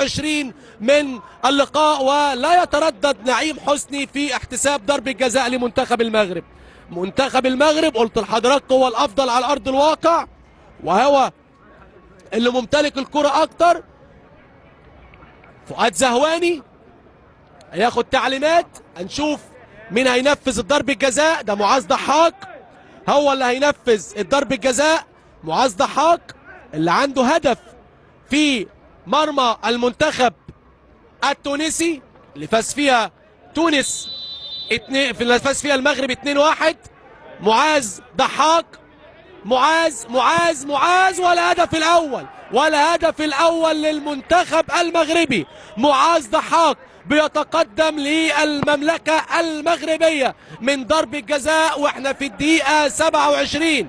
27 من اللقاء، ولا يتردد نعيم حسني في احتساب ضربة جزاء لمنتخب المغرب. منتخب المغرب قلت لحضراتكم هو الافضل على ارض الواقع، وهو اللي ممتلك الكرة اكتر. فؤاد زهواني هياخد تعليمات، هنشوف مين هينفذ الضرب الجزاء. ده معاذ ضحاك هو اللي هينفذ الضرب الجزاء. معاذ ضحاك اللي عنده هدف في مرمى المنتخب التونسي اللي فاز فيها تونس اللي فاز فيها المغرب 2-1. معاذ ضحاك، معاذ ولا هدف الأول للمنتخب المغربي. معاذ ضحاك بيتقدم للمملكة المغربية من ضرب الجزاء واحنا في الدقيقة 27.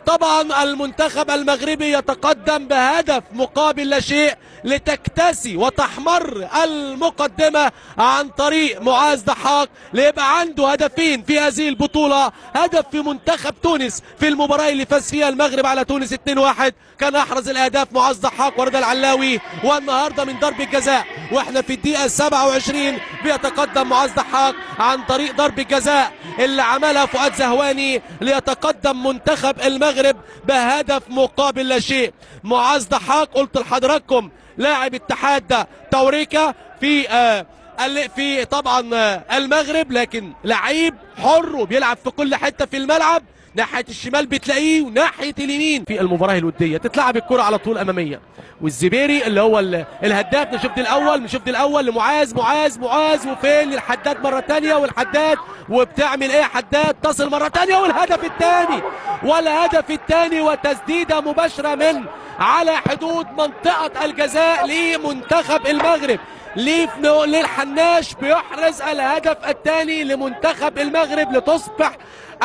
طبعا المنتخب المغربي يتقدم بهدف مقابل لا شيء لتكتسي وتحمر المقدمة عن طريق معاذ ضحاك، ليبقى عنده هدفين في هذه البطولة. هدف في منتخب تونس في المباراة اللي فاز فيها المغرب على تونس 2-1 كان احرز الاهداف معاذ ضحاك ورضا العلاوي، والنهارده من ضرب الجزاء واحنا في الدقيقة 27 بيتقدم معاذ ضحاك عن طريق ضرب الجزاء اللي عملها فؤاد زهواني ليتقدم منتخب المغرب بهدف مقابل لا شيء. معاذ ضحاك قلت لحضراتكم لاعب اتحاد توريكا في طبعا المغرب، لكن لعيب حر وبيلعب في كل حته في الملعب. ناحيه الشمال بتلاقيه وناحيه اليمين. في المباراه الوديه تتلعب الكره على طول اماميه، والزبيري اللي هو الهداف نشوف دي الاول لمعاذ وفين للحداد مره ثانيه، والحداد وبتعمل ايه حداد تصل مره ثانيه والهدف الثاني وتسديده مباشره من على حدود منطقه الجزاء لمنتخب المغرب. للحناش بيحرز الهدف الثاني لمنتخب المغرب لتصبح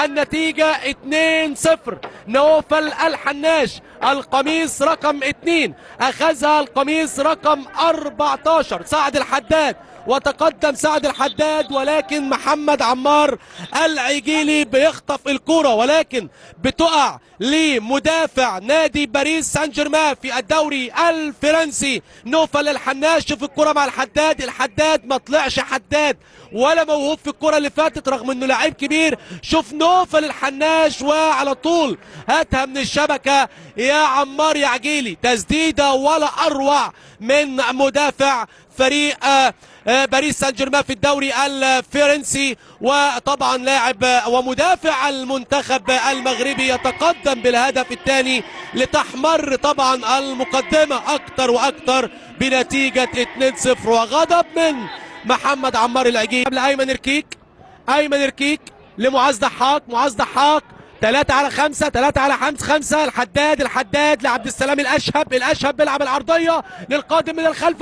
النتيجة 2-0. نوفل الحناش القميص رقم 2 أخذها القميص رقم 14 سعد الحداد، وتقدم سعد الحداد، ولكن محمد عمار العجيلي بيخطف الكرة ولكن بتقع لمدافع نادي باريس سان جيرمان في الدوري الفرنسي. نوفل الحناش شوف الكرة مع الحداد ما طلعش حداد ولا موهوب في الكرة اللي فاتت رغم انه لعيب كبير. شوف نوفل الحناش وعلى طول هاتها من الشبكة يا عمار يا عجيلي، تسديدة ولا اروع من مدافع فريق باريس سان جيرمان في الدوري الفرنسي. وطبعا لاعب ومدافع المنتخب المغربي يتقدم بالهدف الثاني لتحمر طبعا المقدمة اكتر واكتر بنتيجة 2-0. وغضب من محمد عمار العجيب قبل ايمن ركيك لمعاذ ضحاك 3 على 5 الحداد لعبد السلام الاشهب بيلعب العرضيه للقادم من الخلف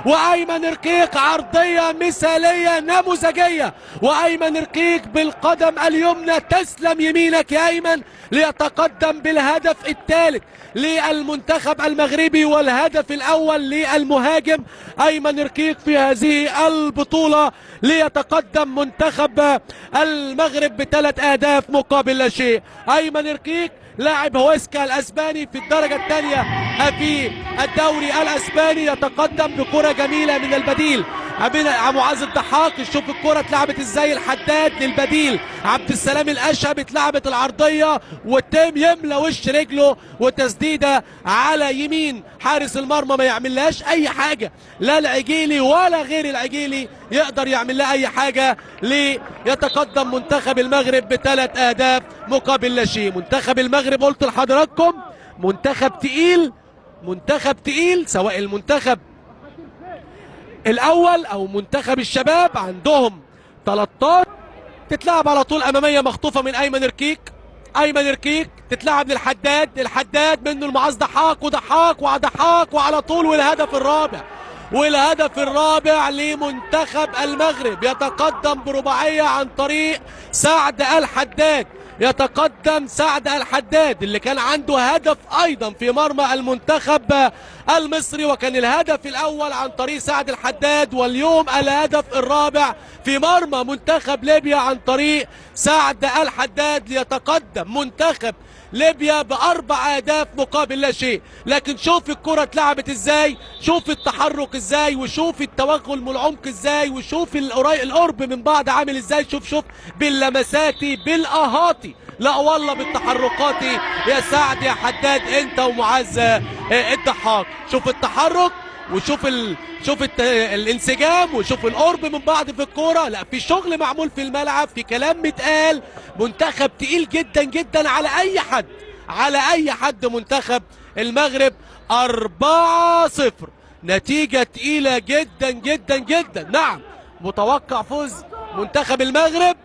وايمن ركيك عرضيه مثاليه نموذجيه، وايمن ركيك بالقدم اليمنى تسلم يمينك يا ايمن ليتقدم بالهدف الثالث للمنتخب المغربي والهدف الاول للمهاجم ايمن ركيك في هذه البطوله، ليتقدم منتخب المغرب ب3 اهداف مقابل لا شيء. ايمن ركيك لاعب هويسكا الاسباني في الدرجه الثانيه في الدوري الاسباني يتقدم بكره جميله من البديل معاذ الضحاك. شوف الكره اتلعبت ازاي، الحداد للبديل عبد السلام الاشهب اتلعبت العرضيه والتيم يملى وش رجله وتسديده على يمين حارس المرمى ما يعملهاش اي حاجه، لا العجيلي ولا غير العجيلي يقدر يعمل لها اي حاجه. ليتقدم منتخب المغرب ب3 اهداف مقابل لا شيء. منتخب المغرب قلت لحضراتكم منتخب تقيل سواء المنتخب الاول او منتخب الشباب، عندهم 13 تتلعب على طول اماميه مخطوفه من ايمن ركيك تتلعب للحداد منه لمعاذ ضحاك وعلى طول والهدف الرابع لمنتخب المغرب يتقدم برباعيه عن طريق سعد الحداد اللي كان عنده هدف ايضا في مرمى المنتخب المصري، وكان الهدف الاول عن طريق سعد الحداد، واليوم الهدف الرابع في مرمى منتخب ليبيا عن طريق سعد الحداد، ليتقدم منتخب ليبيا ب4 أهداف مقابل لا شيء. لكن شوف الكرة اتلعبت ازاي، شوف التحرك ازاي، وشوف التوغل من العمق ازاي، وشوف القرب من بعض عامل ازاي. شوف باللمساتي بالاهاتي، لا والله بالتحركات يا سعد يا حداد انت ومعز الضحاك. شوف التحرك وشوف الانسجام وشوف القرب من بعض في الكوره. لا في شغل معمول في الملعب، في كلام متقال. منتخب تقيل جدا جدا على اي حد، على اي حد. منتخب المغرب 4-0، نتيجه تقيله جدا جدا جدا. نعم متوقع فوز منتخب المغرب